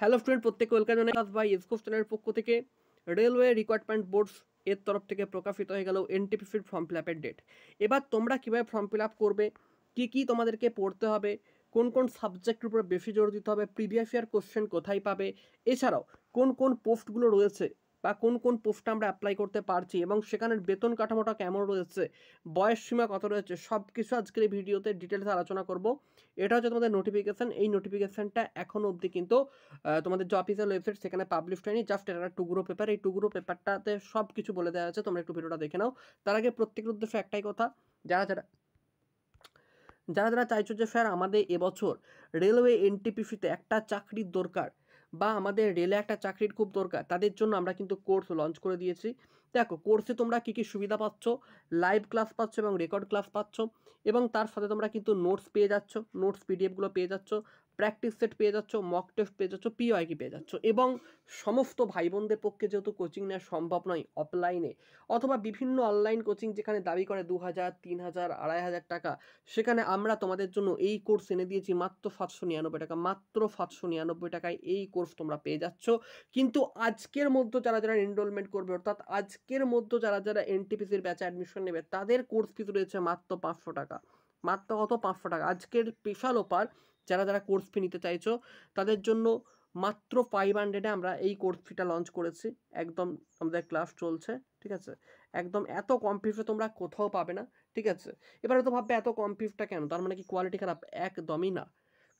Hello student, প্রত্যেককে welcome জানাই class by এসকোস চ্যানেলের পক্ষ থেকে। রেলওয়ে রিক্রুটমেন্ট বোর্ডস এর তরফ থেকে প্রকাশিত হয়ে গেল এনটিপিসির ফর্ম ফিল আপের ডেট। এবার তোমরা কীভাবে ফর্ম ফিল আপ করবে, কী কী তোমাদেরকে পড়তে হবে, কোন কোন সাবজেক্টের উপর বেশি জোর দিতে হবে, প্রিভিয়াস ইয়ার কোশ্চেন কোথায় পাবে, এছাড়াও কোন কোন পোস্টগুলো রয়েছে বা কোন কোন পোস্টে আমরা অ্যাপ্লাই করতে পারছি এবং সেখানের বেতন কাঠামোটা কেমন রয়েছে, বয়স সীমা কত রয়েছে, সব কিছু আজকের এই ভিডিওতে ডিটেলসে আলোচনা করব। এটা হচ্ছে তোমাদের নোটিফিকেশান। এই নোটিফিকেশানটা এখনও অবধি কিন্তু তোমাদের যে অফিসিয়াল ওয়েবসাইট সেখানে পাবলিশ হয়নি, জাস্ট এটা একটা টুকরো পেপার। এই টুকরো পেপারটাতে সব কিছু বলে দেওয়া আছে, তোমরা একটু ভিডিওটা দেখে নাও। তার আগে প্রত্যেকের উদ্দেশ্যে একটাই কথা, যারা যারা যারা যারা চাইছো যে স্যার আমাদের এবছর রেলওয়ে এনটিপিসিতে একটা চাকরির দরকার বা আমাদের রেলে একটা চাকরির খুব দরকার, তাদের জন্য আমরা কিন্তু কোর্স লঞ্চ করে দিয়েছি। দেখো কোর্সে তোমরা কী কী সুবিধা পাচ্ছ, লাইভ ক্লাস পাচ্ছ এবং রেকর্ড ক্লাস পাচ্ছ, এবং তার সাথে তোমরা কিন্তু নোটস পেয়ে যাচ্ছ, নোটস পিডিএফগুলো পেয়ে যাচ্ছ, প্র্যাকটিস সেট পেয়ে যাচ্ছ, মক টেস্ট পেয়ে যাচ্ছ, পিওআইকি পেয়ে যাচ্ছ। এবং সমস্ত ভাই বোনদের পক্ষে যেহেতু কোচিং নেওয়া সম্ভব নয় অফলাইনে অথবা বিভিন্ন অনলাইন কোচিং যেখানে দাবি করে 2000, 3000, 2500 টাকা, সেখানে আমরা তোমাদের জন্য এই কোর্স এনে দিয়েছি মাত্র 799 টাকা। মাত্র 799 টাকায় এই কোর্স তোমরা পেয়ে যাচ্ছ। কিন্তু আজকের মধ্যে যারা যারা এনরোলমেন্ট করবে, অর্থাৎ আজকের মধ্যে যারা যারা এনটিপিসির ব্যাচে অ্যাডমিশন নেবে, তাদের কোর্স ফিস রয়েছে মাত্র 500 টাকা। মাত্র কত? 500 টাকা। আজকের স্পেশাল অফার, যারা যারা কোর্স ফি নিতে চাইছো তাদের জন্য মাত্র 500-এ আমরা এই কোর্স ফিটা লঞ্চ করেছি। একদম আমাদের ক্লাস চলছে, ঠিক আছে? একদম এত কম ফিসে তোমরা কোথাও পাবে না, ঠিক আছে? এবারে তো ভাববে এত কম ফিসটা কেন, তার মানে কি কোয়ালিটি খারাপ? একদমই না।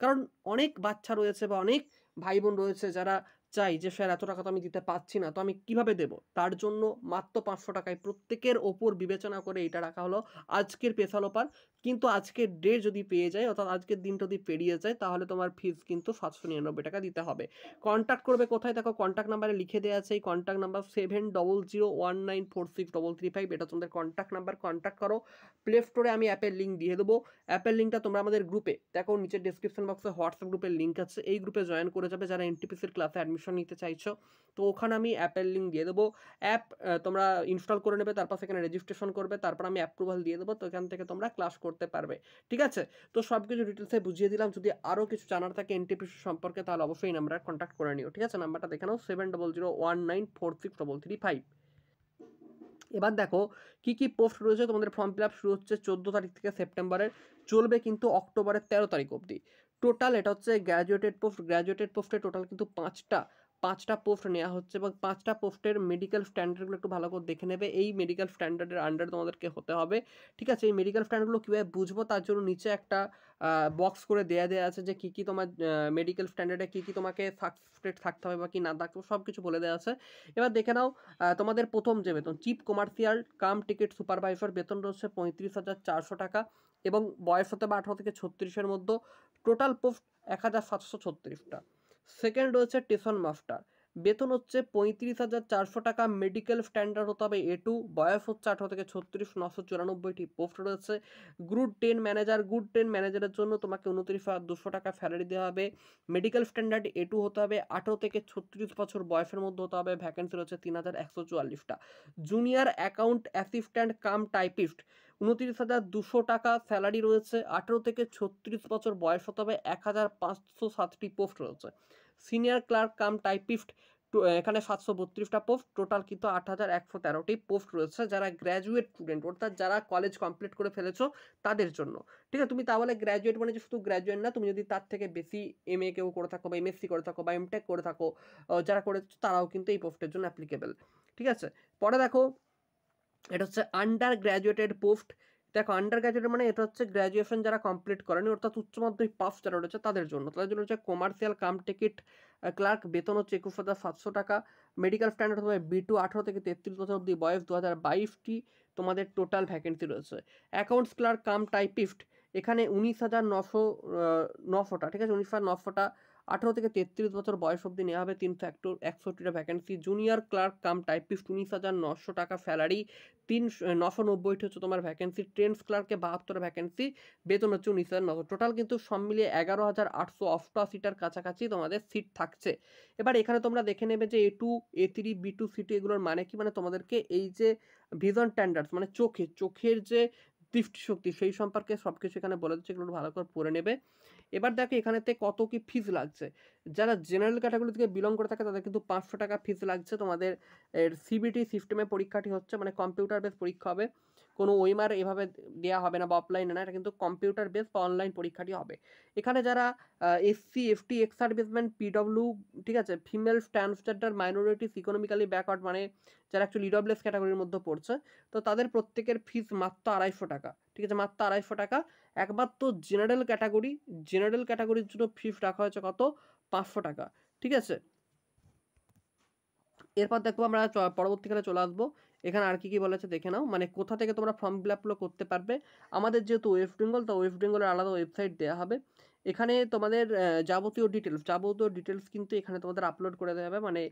কারণ অনেক বাচ্চা রয়েছে বা অনেক ভাই বোন রয়েছে যারা চাই যে স্যার এত টাকা তো আমি দিতে পারছি না, তো আমি কিভাবে দেবো? তার জন্য মাত্র 500 টাকায় প্রত্যেকের ওপর বিবেচনা করে এটা রাখা হলো আজকের স্পেশাল অফার। কিন্তু আজকের ডে যদি পেয়ে যায়, অর্থাৎ আজকের দিনটা যদি পেরিয়ে যায়, তাহলে তোমার ফিস কিন্তু 799 টাকা দিতে হবে। কন্ট্যাক্ট করবে কোথায়? দেখো কন্ট্যাক্ট নাম্বারে লিখে দেওয়া আছে, এই কন্ট্যাক্ট নাম্বার 7001946335, এটা তোমাদের কন্ট্যাক্ট নাম্বার। কন্ট্যাক্ট করো। প্লে স্টোরে আমি অ্যাপের লিঙ্ক দিয়ে দেবো। অ্যাপের লিঙ্কটা তোমরা আমাদের গ্রুপে দেখো, নিচের ডিসক্রিপশন বক্সে হোয়াটসঅ্যাপ গ্রুপের লিঙ্ক আছে, এই গ্রুপে জয়েন করে যাবে যারা এনটিপিসির ক্লাসে অ্যাডমিশন নিতে চাইছো। তো ওখানে আমি অ্যাপের লিঙ্ক দিয়ে দেবো। অ্যাপ তোমরা ইনস্টল করে নেবে, তারপর সেখানে রেজিস্ট্রেশন করবে, তারপর আমি অ্যাপ্রুভাল দিয়ে দেবো। তো এখান থেকে তোমরা ক্লাস করতে পারবে, ঠিক আছে? তো সব কিছু ডিটেলসে বুঝিয়ে দিলাম। যদি আরও কিছু জানার থাকে এনটিপিসি সম্পর্কে, তাহলে অবশ্যই নাম্বারে কন্ট্যাক্ট করে নিও, ঠিক আছে? নাম্বারটা দেখে নাও, 7001946333। এবার দেখো কি কি পোস্ট রয়েছে। তোমাদের ফর্ম ফিল আপ শুরু হচ্ছে 14 তারিখ থেকে সেপ্টেম্বরের, চলবে কিন্তু অক্টোবরের 13 তারিখ অবধি। টোটাল এটা হচ্ছে গ্র্যাজুয়েটেড পোস্ট। গ্র্যাজুয়েটেড পোস্টে টোটাল কিন্তু পাঁচটা পোস্ট নেওয়া হচ্ছে, এবং 5টা পোস্টের মেডিকেল স্ট্যান্ডার্ডগুলো একটু ভালো করে দেখে নেবে। এই মেডিকেল স্ট্যান্ডার্ডের আন্ডারে তোমাদেরকে হতে হবে, ঠিক আছে? এই মেডিকেল স্ট্যান্ডার্ডগুলো কীভাবে বুঝবো, তার জন্য নিচে একটা বক্স করে দেওয়া আছে যে কী কী তোমার মেডিকেল স্ট্যান্ডার্ডে কী কী তোমাকে সাকসেসফুল থাকতে হবে বা কি না থাকতে হবে, সব কিছু বলে দেওয়া আছে। এবার দেখে নাও, তোমাদের প্রথম যে বেতন, chief commercial cum ticket supervisor, বেতন রয়েছে 35,400 টাকা এবং বয়স হতে হবে 18 থেকে 36-এর মধ্যে। টোটাল পোস্ট 1736টা। সেকেন্ড রয়েছে স্টেশন মাস্টার, বেতন হচ্ছে 35,400 টাকা, মেডিকেল স্ট্যান্ডার্ড হতে হবে A2, বয়স হচ্ছে 18 থেকে 36, 994টি পোস্ট রয়েছে। গ্রুপ 10 ম্যানেজার, গ্রুপ 10 ম্যানেজারের জন্য তোমাকে 29,200 টাকা স্যালারি দেওয়া হবে। মেডিকেল স্ট্যান্ডার্ড A2 হতে হবে, 18 থেকে 36 বছর বয়সের মধ্যে হতে হবে। ভ্যাকেন্সি রয়েছে 3144টা। Junior account assistant cum typist, 29,200 টাকা স্যালারি রয়েছে, 18 থেকে 36 বছর বয়স হতে হবে। 1,507টি পোস্ট রয়েছে। সিনিয়র ক্লার্ক কাম টাইপিস্ট, এখানে 732টা পোস্ট, টোটাল কিন্তু 8,113টি পোস্ট রয়েছে। যারা গ্র্যাজুয়েট স্টুডেন্ট, অর্থাৎ যারা কলেজ কমপ্লিট করে ফেলেছো তাদের জন্য, ঠিক আছে? তুমি তাহলে গ্র্যাজুয়েট মানে যে শুধু গ্র্যাজুয়েট না, তুমি যদি তার থেকে বেশি MA কেউ করে থাকো বা MSc করে থাকো বা MTech করে থাকো, যারা করেছো তারাও কিন্তু এই পোস্টের জন্য অ্যাপ্লিকেবল, ঠিক আছে? পরে দেখো, এটা হচ্ছে আন্ডার গ্র্যাজুয়েটেড পোস্ট। দেখো আন্ডার গ্র্যাজুয়েট মানে এটা হচ্ছে গ্র্যাজুয়েশন যারা কমপ্লিট করেনি, অর্থাৎ উচ্চ মাধ্যমিক পাস যারা রয়েছে তাদের জন্য হচ্ছে কমার্শিয়াল কাম টিকিট ক্লার্ক, বেতন হচ্ছে 21,700 টাকা। মেডিকেল স্ট্যান্ডার্ড হবে B2, 18 থেকে 33 বছর অবধি, বয়স 2022টি তোমাদের টোটাল ভ্যাকেন্সি রয়েছে। অ্যাকাউন্টস ক্লার্ক কাম টাইপিস্ট, এখানে 19,900টা, ঠিক আছে? 19,900টা, 18 থেকে 33 বছর বয়স অবধি নেওয়া হবে। 361টা vacancy. Junior clerk cum typist, 19,900 টাকা স্যালারি, 990টি হচ্ছে তোমার ভ্যাকেন্সি। ট্রেন্স ক্লার্কে 72 ভ্যাকেন্সি, বেতন হচ্ছে 19,900। টোটাল কিন্তু সব মিলিয়ে 11,888টার কাছাকাছি তোমাদের সিট থাকছে। এবার এখানে তোমরা দেখে নেবে যে A2, A3, B2, C2 এগুলোর মানে কি, মানে তোমাদেরকে এই যে ভিজন স্ট্যান্ডার্ডস মানে চোখের যে দৃষ্টিশক্তি সেই সম্পর্কে সব কিছু এখানে বলে দিচ্ছে, এগুলো ভালো করে পড়ে নেবে। এবার দেখো এখানেতে কত কি ফিস লাগছে। যারা জেনারেল ক্যাটাগরি থেকে বিলং করে থাকে তাদের কিন্তু 500 টাকা ফিস লাগছে। তোমাদের এর সিবিটি সিস্টেমে পরীক্ষাটি হচ্ছে, মানে কম্পিউটার বেস পরীক্ষা হবে, কোনো ওয়েমার এভাবে দেওয়া হবে না বা অফলাইনে না, এটা কিন্তু কম্পিউটার বেস বা অনলাইন পরীক্ষাটি হবে। এখানে যারা SC ST ex serviceman PW, ঠিক আছে, female transgender minorities economically backward, মানে যারা একটু ইডব্লিউএস ক্যাটাগরির মধ্যে পড়ছে, তো তাদের প্রত্যেকের ফিস মাত্র 250 টাকা, ঠিক আছে, মাত্র 250 টাকা। একমাত্র জেনারেল ক্যাটাগরির জন্য ফিস রাখা হয়েছে কত, 500 টাকা, ঠিক আছে। এরপর দেখো আমরা পরবর্তীকালে চলে আসবো, এখানে আর কি কি বলেছে দেখে নাও, মানে কোথা থেকে তোমরা ফর্ম ফিল আপগুলো করতে পারবে। আমাদের যেহেতু ওয়েস্ট বেঙ্গল, তো ওয়েস্ট বেঙ্গলের আলাদা ওয়েবসাইট দেওয়া হবে। এখানে তোমাদের যাবতীয় ডিটেলস কিন্তু এখানে তোমাদের আপলোড করে দেওয়া হবে, মানে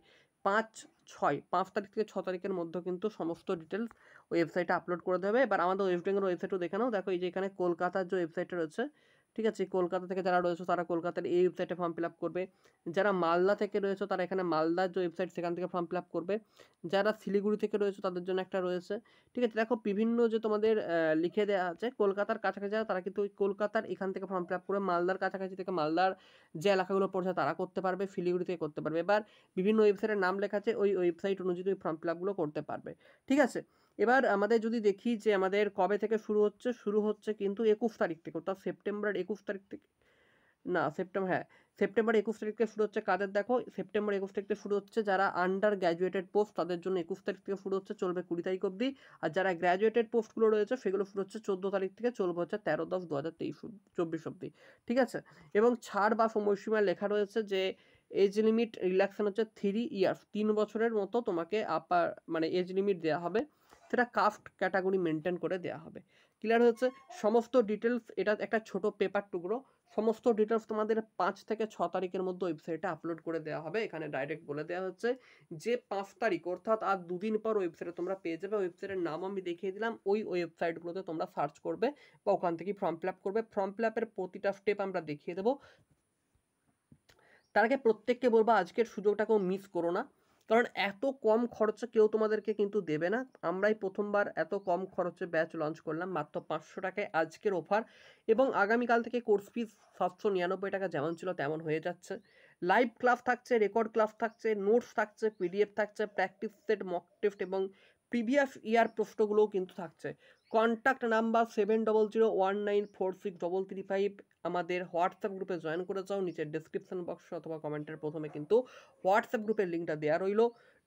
5 তারিখ থেকে 6 তারিখের মধ্যে কিন্তু সমস্ত ডিটেলস ওয়েবসাইটে আপলোড করে দেবে। এবার আমাদের ওয়েস্ট বেঙ্গল ওয়েবসাইটও দেখে নাও, দেখো এই যে এখানে কলকাতার যে ওয়েবসাইটটা রয়েছে, ঠিক আছে, কলকাতা থেকে যারা রয়েছে তারা কলকাতার এই ওয়েবসাইটে ফর্ম ফিল আপ করবে। যারা মালদা থেকে রয়েছে তারা এখানে মালদার যে ওয়েবসাইট সেখান থেকে ফর্ম ফিল আপ করবে। যারা শিলিগুড়ি থেকে রয়েছে তাদের জন্য একটা রয়েছে, ঠিক আছে। দেখো বিভিন্ন যে তোমাদের লিখে দেওয়া আছে, কলকাতার কাছাকাছি যারা তারা কিন্তু ওই কলকাতার এখান থেকে ফর্ম ফিল আপ করে, মালদার কাছাকাছি থেকে মালদার যে এলাকাগুলো পড়ছে তারা করতে পারবে, শিলিগুড়ি থেকে করতে পারবে। এবার বিভিন্ন ওয়েবসাইটের নাম লেখা আছে, ওই ওয়েবসাইট অনুযায়ী তুমি ফর্ম ফিল আপগুলো করতে পারবে, ঠিক আছে। এবার আমাদের যদি দেখি যে আমাদের কবে থেকে শুরু হচ্ছে কিন্তু 21 তারিখ থেকে, অর্থাৎ সেপ্টেম্বরের 21 তারিখ থেকে, না সেপ্টেম্বর 21 তারিখ থেকে শুরু হচ্ছে কাদের, দেখো সেপ্টেম্বর 21 তারিখ থেকে শুরু হচ্ছে যারা আন্ডার গ্র্যাজুয়েটেড পোস্ট, তাদের জন্য 21 তারিখ থেকে শুরু হচ্ছে, চলবে 20 তারিখ অবধি। আর যারা গ্র্যাজুয়েটেড পোস্টগুলো রয়েছে সেগুলো শুরু হচ্ছে 14 তারিখ থেকে, চলবে হচ্ছে 13/10/2024 অবধি, ঠিক আছে। এবং ছাড় বা সময়সীমা লেখা রয়েছে যে এজ লিমিট রিল্যাক্সেশন হচ্ছে 3 ইয়ার্স, 3 বছরের মতো তোমাকে আপার মানে এজ লিমিট দেওয়া হবে, সেটা কাস্ট ক্যাটাগরি মেনটেন করে দেওয়া হবে। ক্লিয়ার হচ্ছে সমস্ত ডিটেলস, এটা একটা ছোট পেপার টুকরো, সমস্ত ডিটেলস তোমাদের 5 থেকে 6 তারিখের মধ্যে ওয়েবসাইটে আপলোড করে দেওয়া হবে। এখানে ডাইরেক্ট বলে দেওয়া হচ্ছে যে 5 তারিখ অর্থাৎ আর 2 দিন পর ওয়েবসাইটে তোমরা পেয়ে যাবে। ওয়েবসাইটের নাম আমি দেখিয়ে দিলাম, ওই ওয়েবসাইটগুলোতে তোমরা সার্চ করবে বা ওখান থেকে ফর্ম ফিল আপ করবে। ফর্ম ফিল আপের প্রতিটা স্টেপ আমরা দেখিয়ে দেবো। তার আগে প্রত্যেককে বলবো আজকের সুযোগটাকেও মিস করো না, কারণ এত কম খরচে কেউ তোমাদেরকে কিন্তু দেবে না। আমরাই প্রথমবার এত কম খরচে ব্যাচ লঞ্চ করলাম মাত্র 500 টাকায়, আজকের অফার। এবং আগামীকাল থেকে কোর্স ফিস 799 টাকা যেমন ছিল তেমন হয়ে যাচ্ছে। লাইভ ক্লাস থাকছে, রেকর্ড ক্লাস থাকছে, নোটস থাকছে, পিডিএফ থাকছে, প্র্যাকটিস সেট, মক টেস্ট এবং প্রিভিয়াস ইয়ার প্রশ্নগুলোও কিন্তু থাকছে। কন্ট্যাক্ট নাম্বার 7001946335, আমাদের হোয়াটসঅ্যাপ গ্রুপে জয়েন করে যাও, নিচের ডেসক্রিপশন বক্স অথবা কমেন্টের প্রথমে কিন্তু হোয়াটসঅ্যাপ গ্রুপের লিঙ্কটা দেওয়া রইল।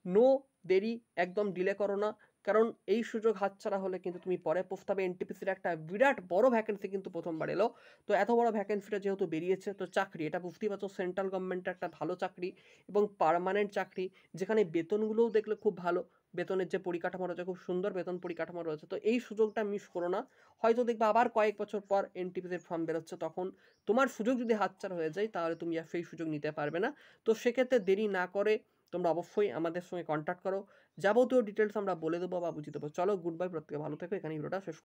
নো দেরি, একদম ডিলে করো না, কারণ এই সুযোগ হাতছাড়া হলে কিন্তু তুমি পরে পস্তাবে। এনটিপিসির একটা বিরাট বড় ভ্যাকেন্সি কিন্তু প্রথমবার এলো, তো এত বড় ভ্যাকেন্সিটা যেহেতু বেরিয়েছে, তো চাকরি এটা বুঝতেই পারছো, সেন্ট্রাল গভর্নমেন্টের একটা ভালো চাকরি এবং পার্মানেন্ট চাকরি, যেখানে বেতনগুলোও দেখলে খুব ভালো, বেতনের যে পরিকাঠামো রয়েছে খুব সুন্দর বেতন পরিকাঠামো রয়েছে। তো এই সুযোগটা মিস করো না, হয়তো দেখবে আবার কয়েক বছর পর এনটিপিসির ফর্ম বেরোচ্ছে, তখন তোমার সুযোগ যদি হাতছাড়া হয়ে যায় তাহলে তুমি আর সেই সুযোগ নিতে পারবে না। তো সেক্ষেত্রে দেরি না করে তোমরা অবশ্যই আমাদের সঙ্গে কন্ট্যাক্ট করো, যাবতীয় ডিটেলস আমরা বলে দেবো বা বুঝিয়ে দেবো। চলো গুড বাই, প্রত্যেকে ভালো থেকো, এখানে ভিডিওটা শেষ।